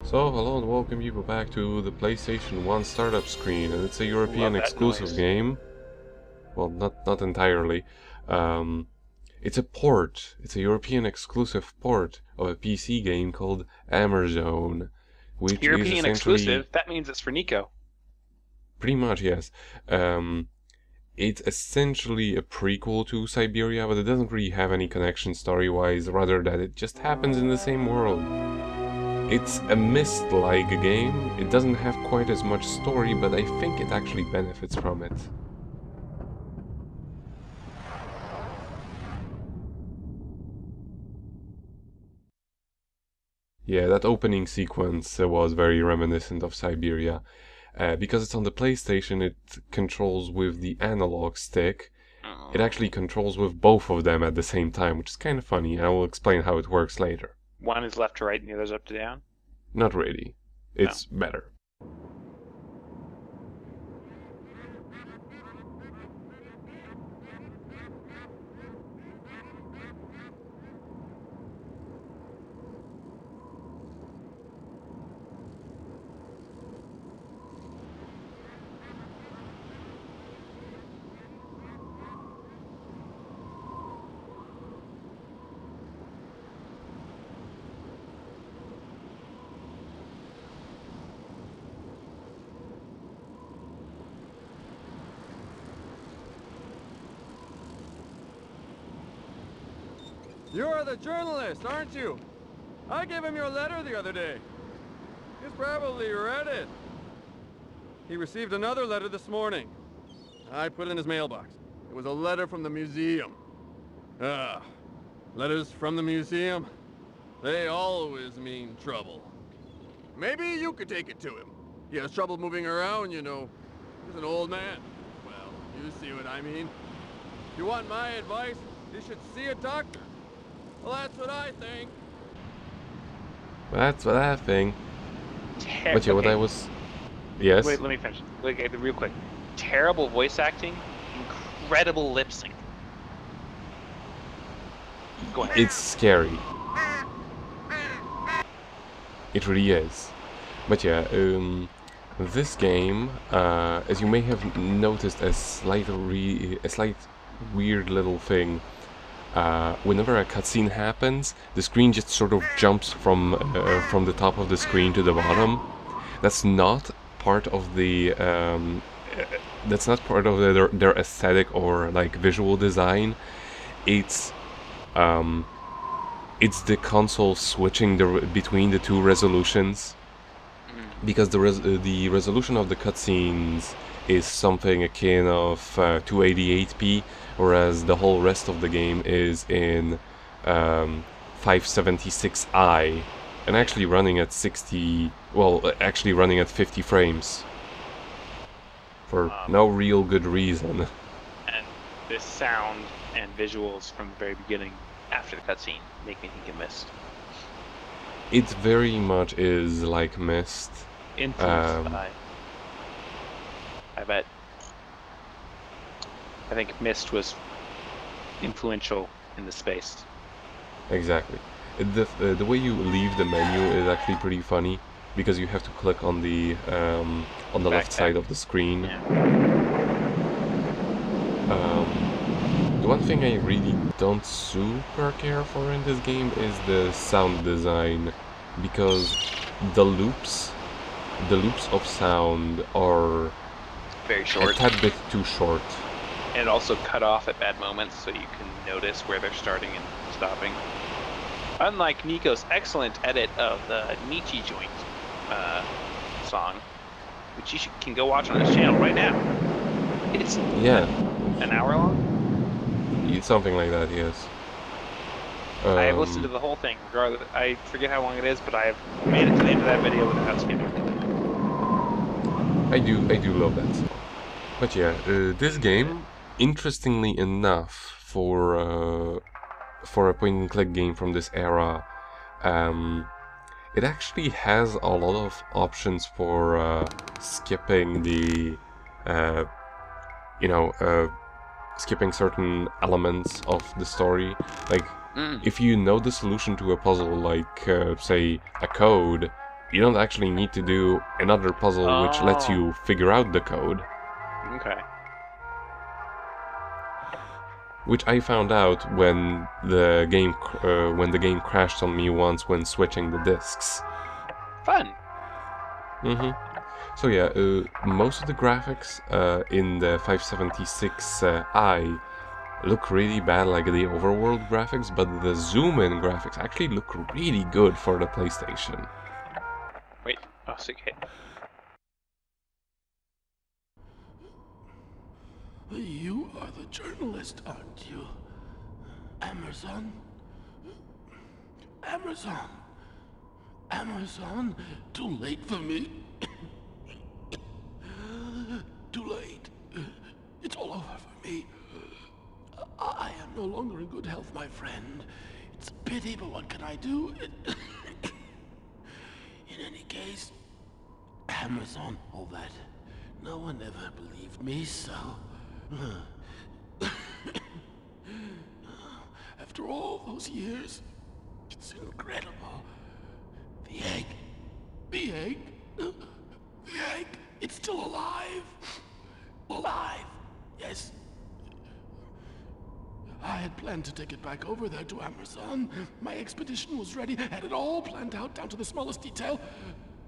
So, hello and welcome people back to the PlayStation 1 startup screen, and it's a European Love that exclusive noise. game. Well, not entirely. Um, it's a port. It's a European exclusive port of a PC game called Amerzone, which is European essentially, exclusive. That means it's for Nico. pretty much, yes. Um, it's essentially a prequel to Siberia, but it doesn't really have any connection story-wise, rather that it just happens in the same world. It's a Myst-like game. It doesn't have quite as much story, but I think it actually benefits from it. Yeah, that opening sequence was very reminiscent of Siberia. Because it's on the PlayStation, it controls with the analog stick. It actually controls with both of them at the same time, which is kind of funny. I will explain how it works later. One is left to right and the other's up to down. Not really. It's better. You're the journalist, aren't you? I gave him your letter the other day. He's probably read it. He received another letter this morning. I put it in his mailbox. It was a letter from the museum. Letters from the museum? They always mean trouble. Maybe you could take it to him. He has trouble moving around, you know. He's an old man. Well, you see what I mean. If you want my advice, you should see a doctor. Well, that's what I think. That's what I think. But yeah, what I was... Yes? Wait, let me finish. Okay, real quick. Terrible voice acting, incredible lip sync. Go ahead. It's scary. It really is. But yeah, this game, as you may have noticed, a slight weird little thing. Whenever a cutscene happens, the screen just sort of jumps from the top of the screen to the bottom. That's not part of the their aesthetic or like visual design. It's the console switching between the two resolutions, because the resolution of the cutscenes is something akin of 288p, whereas the whole rest of the game is in 576i, and actually running at 50 frames for no real good reason. And this sound and visuals from the very beginning, after the cutscene, make me think it Myst. It very much is like Myst. Influenced by. I bet. I think Myst was influential in the space. Exactly. The way you leave the menu is actually pretty funny, because you have to click on the left side of the screen. Yeah. The one thing I really don't super care for in this game is the sound design, because the loops of sound are Very a short. tad bit too short. And also cut off at bad moments so you can notice where they're starting and stopping. Unlike Nico's excellent edit of the Nietzsche Joint song, which you can go watch on his channel right now. It's Yeah, an hour long. something like that, yes. I have listened to the whole thing, regardless. I forget how long it is, but I have made it to the end of that video without skipping it. I do love that song. But yeah, this game, interestingly enough, for a point-and-click game from this era, it actually has a lot of options for skipping skipping certain elements of the story. Like, if you know the solution to a puzzle, like say a code, you don't actually need to do another puzzle which lets you figure out the code. Okay. Which I found out when the game crashed on me once when switching the discs. Fun. So yeah, most of the graphics in the 576i look really bad, like the overworld graphics, but the zoom-in graphics actually look really good for the PlayStation. Wait. Oh, sick hit. You are the journalist, aren't you? Amerzone? Amerzone? Amerzone? Too late for me. Too late. It's all over for me. I am no longer in good health, my friend. It's a pity, but what can I do? In any case, Amerzone, all that. No one ever believed me, so... After all those years, it's incredible. The egg. The egg. The egg. It's still alive. Alive. Yes. I had planned to take it back over there to Amerzone. My expedition was ready, had it all planned out down to the smallest detail.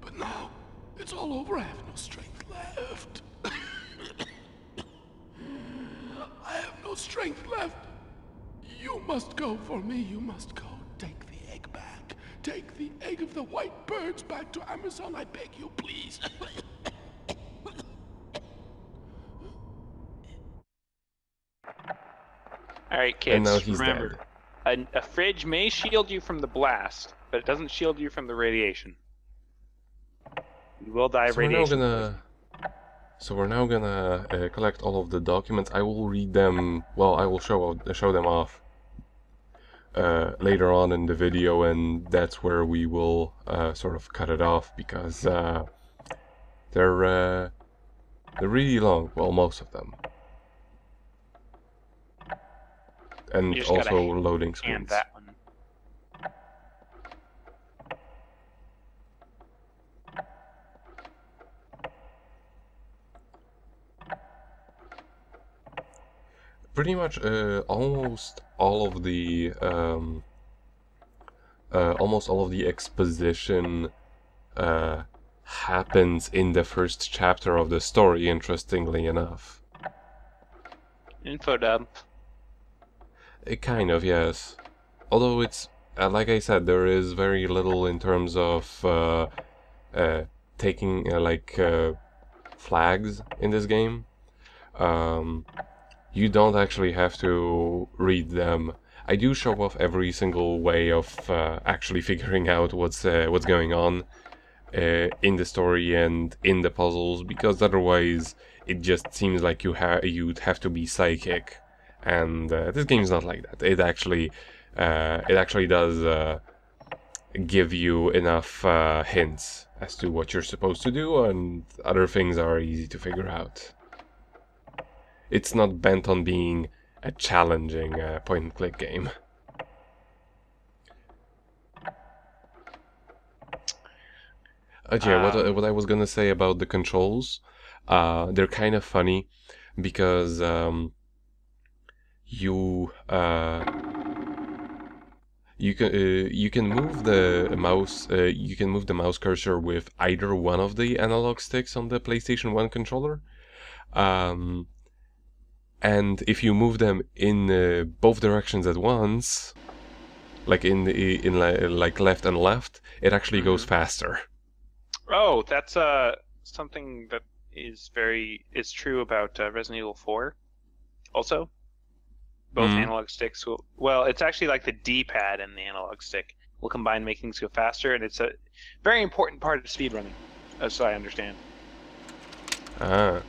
But now, it's all over. I have no strength left. I have no strength left. You must go for me. You must go. Take the egg back. Take the egg of the white birds back to Amerzone. I beg you, please. All right, kids. And now he's remember, a fridge may shield you from the blast, but it doesn't shield you from the radiation. You will die of radiation. So we're now gonna collect all of the documents. I will read them. Well, I will show them off later on in the video, and that's where we will sort of cut it off because they're really long. Well, most of them, and also loading screens. And that one. Pretty much almost all of the exposition happens in the first chapter of the story, interestingly enough. Info dump. Kind of, yes. Although it's like I said, there is very little in terms of taking flags in this game. You don't actually have to read them. I do show off every single way of actually figuring out what's going on in the story and in the puzzles, because otherwise it just seems like you'd have to be psychic, and this game's not like that. It actually does give you enough hints as to what you're supposed to do, and other things are easy to figure out. It's not bent on being a challenging point-and-click game. Yeah, what I was gonna say about the controls, they're kind of funny because you can move the mouse cursor with either one of the analog sticks on the PlayStation 1 controller. And if you move them in both directions at once, like in left and left, it actually goes faster. Oh, that's something that is true about Resident Evil 4. Also, both analog sticks will. Well, it's actually like the D-pad and the analog stick will combine, make things go faster, and it's a very important part of speedrunning, as I understand. Ah.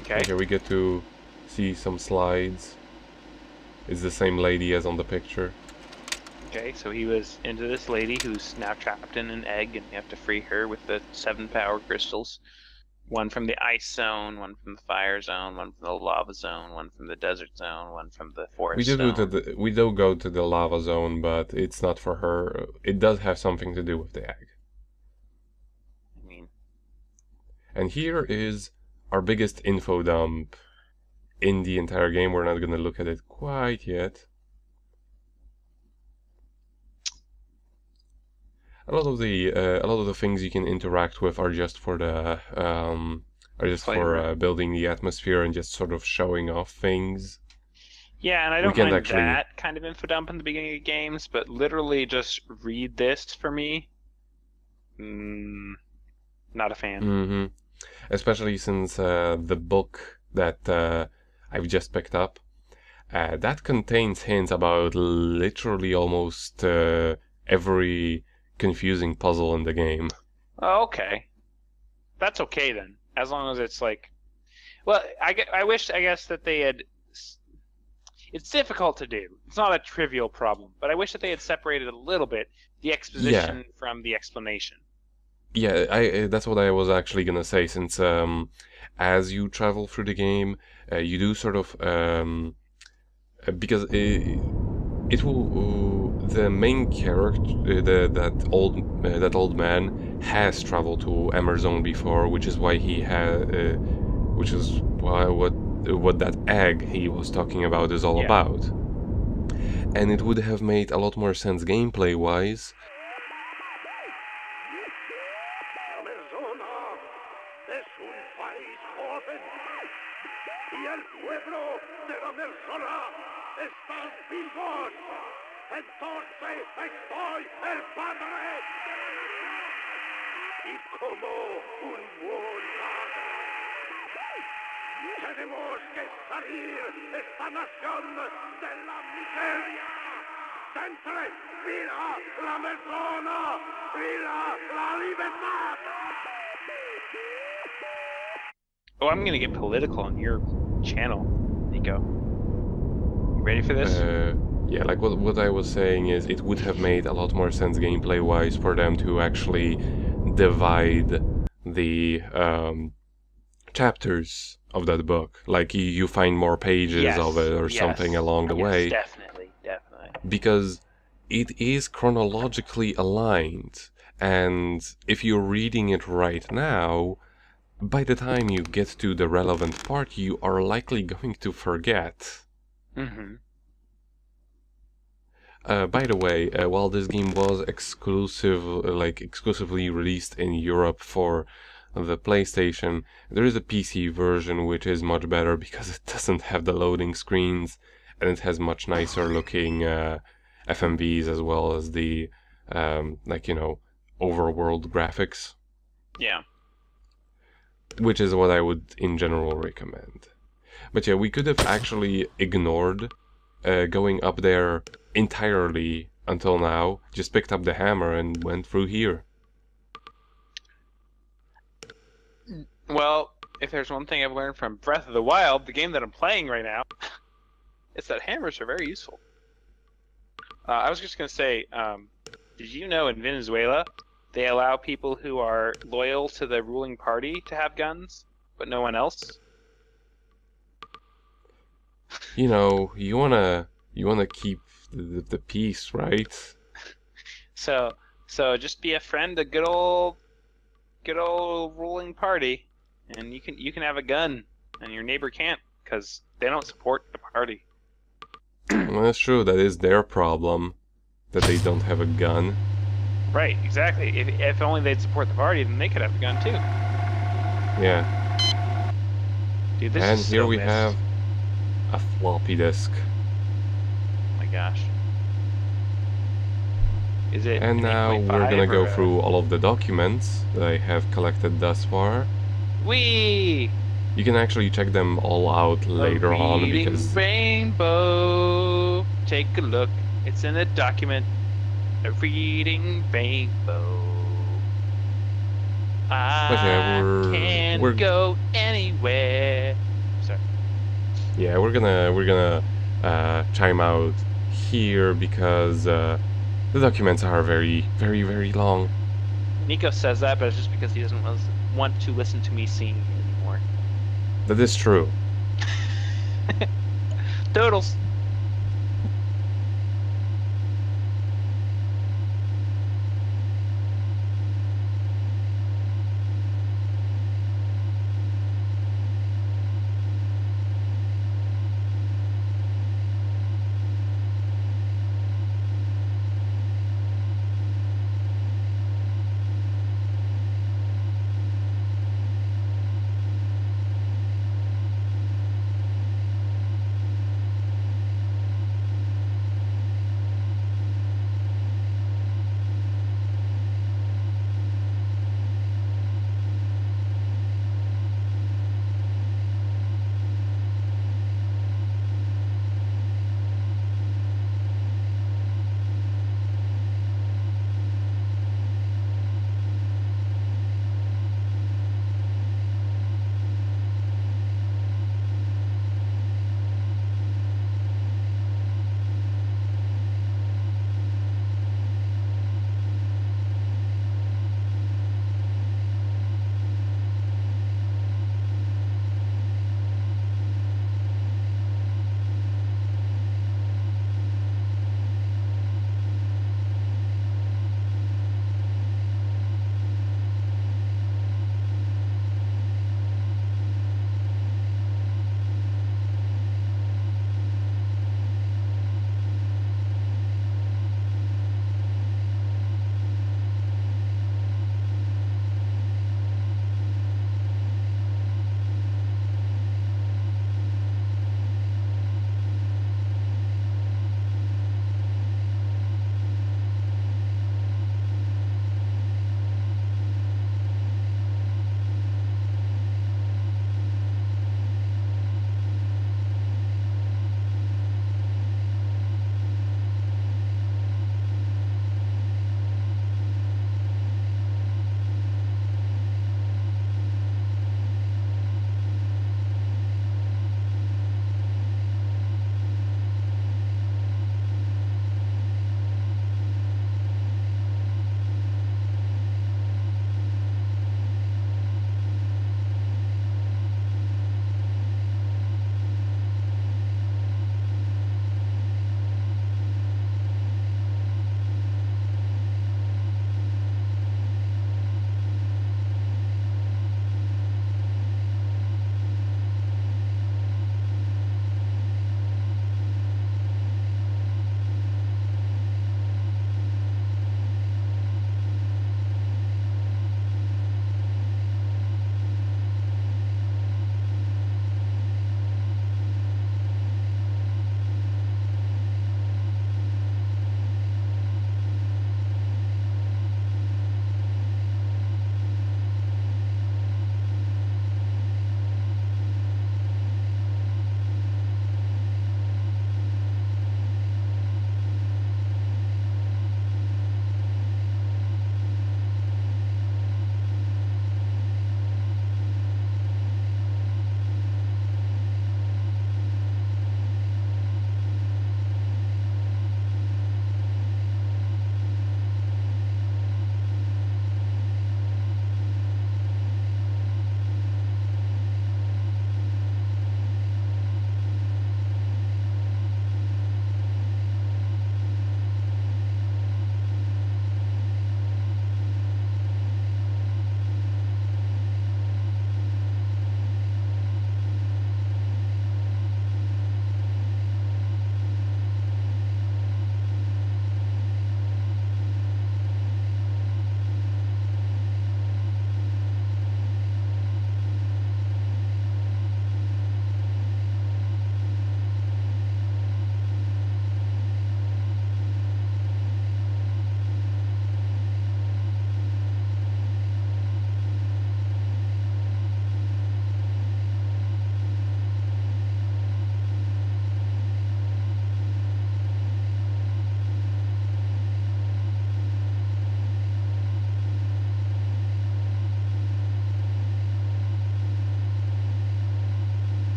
Okay. Here we get to see some slides. It's the same lady as on the picture. Okay, so he was into this lady who's now trapped in an egg, and you have to free her with the 7 power crystals. One from the ice zone, one from the fire zone, one from the lava zone, one from the desert zone, one from the forest zone. We do go to the lava zone, but it's not for her. It does have something to do with the egg. I mean, And here is our biggest info dump in the entire game. We're not gonna look at it quite yet. A lot of the things you can interact with are just for the building the atmosphere and just sort of showing off things. yeah, and I don't mind that kind of info dump in the beginning of games, but literally just read this for me. Not a fan. Mm-hmm. Especially since the book that I've just picked up, that contains hints about literally almost every confusing puzzle in the game. Oh, okay. That's okay then, as long as it's like, well, I guess that they had. It's difficult to do. It's not a trivial problem, but I wish that they had separated a little bit the exposition from the explanation. Yeah, that's what I was actually gonna say. Since as you travel through the game, you do sort of because it will the main character that old man has traveled to Amerzone before, which is why he had which is why what that egg he was talking about is all about. And it would have made a lot more sense gameplay wise. Y el pueblo de la Amerzone está vivos. Entonces estoy el padre. Y como un buen padre, tenemos que salir esta nación de la miseria. Siempre viva la Amerzone, viva la libertad. Oh, I'm gonna get political on your channel, Nico. You ready for this? Yeah, like what I was saying is it would have made a lot more sense gameplay-wise for them to actually divide the chapters of that book. Like you find more pages of it or something along the way. Definitely. Because it is chronologically aligned, and if you're reading it right now, by the time you get to the relevant part, you are likely going to forget. Mm-hmm. By the way, while this game was exclusively released in Europe for the PlayStation, there is a PC version which is much better because it doesn't have the loading screens and it has much nicer looking FMVs as well as the overworld graphics. Yeah. Which is what I would in general recommend. But yeah, we could have actually ignored going up there entirely until now, just picked up the hammer and went through here. Well, if there's one thing I've learned from Breath of the Wild, the game that I'm playing right now, it's that hammers are very useful. I was just going to say, did you know in Venezuela, they allow people who are loyal to the ruling party to have guns, but no one else? You know, you wanna keep the peace, right? So just be a friend of good old ruling party, and you can have a gun, and your neighbor can't, because they don't support the party. Well, that's true. That is their problem, that they don't have a gun. Right, exactly. If only they'd support the party, then they could have a gun too. Yeah. Dude, this and is here so we missed. have a floppy disk. Oh my gosh. Is it? And now we're gonna go through all of the documents that I have collected thus far. Whee! You can actually check them all out later on because rainbow. Take a look. It's in a document. A reading rainbow. We're go anywhere. Sorry. Yeah, we're gonna chime out here because the documents are very, very, very long. Nico says that, but it's just because he doesn't want to listen to me sing anymore. That is true. Total